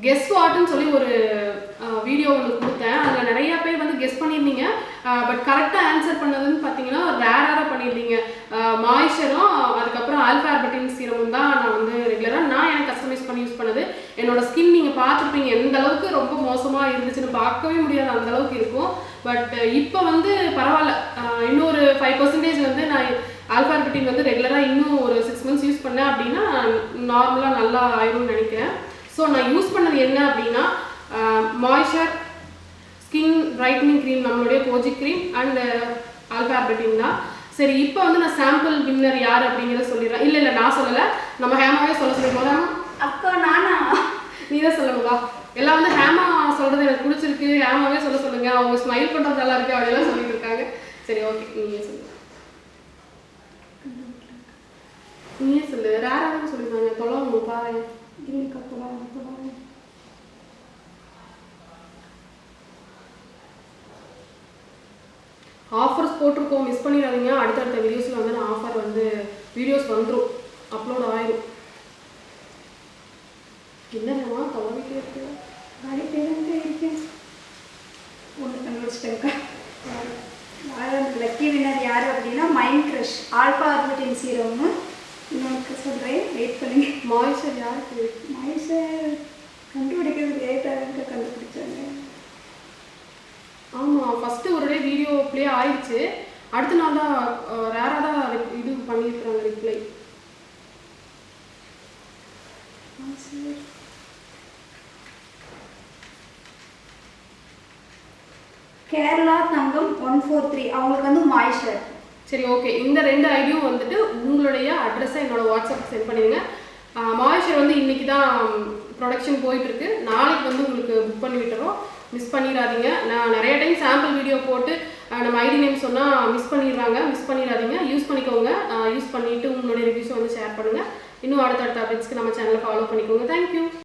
Guess வாட்னு சொல்லி ஒரு video ஒன்று கொடுத்தேன். அதில் நிறைய பேர் வந்து கெஸ் பண்ணியிருந்தீங்க. பட் கரெக்டாக ஆன்சர் பண்ணதுன்னு பார்த்தீங்கன்னா ரேராக பண்ணியிருந்தீங்க. மாய்ஸ்சரும் அதுக்கப்புறம் ஆல்ஃபா ஆர்பிட்டின் சீரமும் தான் நான் வந்து ரெகுலராக எனக்கு கஸ்டமைஸ் பண்ணி யூஸ் பண்ணது. என்னோட ஸ்கின் நீங்கள் பார்த்துருப்பீங்க எந்த அளவுக்கு ரொம்ப மோசமாக இருந்துச்சுன்னு, பார்க்கவே முடியாது அந்த அளவுக்கு இருக்கும். பட் இப்போ வந்து பரவாயில்ல. இன்னொரு 5% வந்து நான் ஆல்ஃபா ஆர்பிட்டின் வந்து ரெகுலராக இன்னும் ஒரு 6 months யூஸ் பண்ணேன் அப்படின்னா நார்மலாக நல்லா ஆயிரும்னு நினைக்கிறேன். ஸோ நான் யூஸ் பண்ணது என்ன அப்படின்னா மாய்ஸ்சர், ஸ்கின் பிரைட்னிங் க்ரீம், நம்மளுடைய goji cream and alpha orbiting தான். சரி, இப்போ வந்து நான் சாம்பிள் வின்னர் யார் அப்படிங்கிறத சொல்லிடுறேன். இல்லை நான் சொல்லலை, நம்ம ஹேமாவே சொல்லிடுவோம். அக்கா நானா? நீ தான் சொல்லுங்கப்பா. எல்லாம் வந்து ஹேமா சொல்கிறது எனக்கு பிடிச்சிருக்கு, ஹேமாவே சொல்லுங்க, அவங்க ஸ்மைல் பண்ணுறது நல்லா இருக்கு அப்படியெல்லாம் சொல்லிட்டு இருக்காங்க. சரி, ஓகே, நீயே சொல்லு. ரேராக சொல்லிடுவாங்க. தொலைவாங்க பாரு. இல்லைக்கா, தொலைவாங்க. ஆஃபர்ஸ் போட்டிருக்கோம், மிஸ் பண்ணிடாதீங்க. அடுத்தடுத்த வீடியோஸில் வந்து நான் ஆஃபர் வந்து வீடியோஸ் வந்துடும், அப்லோட் ஆயிடும். என்னம்மா தொலைவிட்டே இருக்கு? இருக்கேன். ஒன்று கண்டுபிடிச்சிட்டேங்க்கா. லக்கி வின்னர் யார் அப்படின்னா மைண்ட் க்ரஷ் ஆல்ஃபா ஆர்பிட்டின் சீரம்னு. இன்னொன்று சொல்கிறேன், வெயிட் பண்ணுங்க. மாய்ஸ்சர் யாருக்கு? மாய்ஸ்சர் கண்டுபிடிக்கிறது லேட்டாக கண்டுபிடிச்சாங்க. ஆமாம், ஃபஸ்ட்டு ஒரு டே வீடியோ ப்ளே ஆயிடுச்சு, அடுத்த நாள் தான் ரேராக தான் இது பண்ணியிருக்கிறாங்க ரிப்ளை. கேரளா தங்கம் 143 அவங்களுக்கு வந்து மாய்ஸ்சர். சரி, ஓகே. இந்த 2 ஐடியும் வந்துட்டு உங்களுடைய அட்ரஸை என்னோட வாட்ஸ்அப் சென்ட் பண்ணிடுங்க. மாய்ஸ்சர் வந்து இன்றைக்கி தான் ப்ரொடக்ஷன் போயிட்டுருக்கு, நாளைக்கு வந்து உங்களுக்கு புக் பண்ணி விட்டுறோம். மிஸ் பண்ணிடாதீங்க. நான் நிறைய டைம் சாம்பிள் வீடியோ போட்டு நம்ம ஐடி நேம் சொன்னால் மிஸ் பண்ணிடாதீங்க. யூஸ் பண்ணிக்கோங்க. யூஸ் பண்ணிவிட்டு உங்களுடைய ரிவ்யூஸை வந்து ஷேர் பண்ணுங்கள். இன்னும் அடுத்தடுத்த அப்டேட்ஸ்க்கு நம்ம சேனலை ஃபாலோ பண்ணிக்கோங்க. தேங்க்யூ.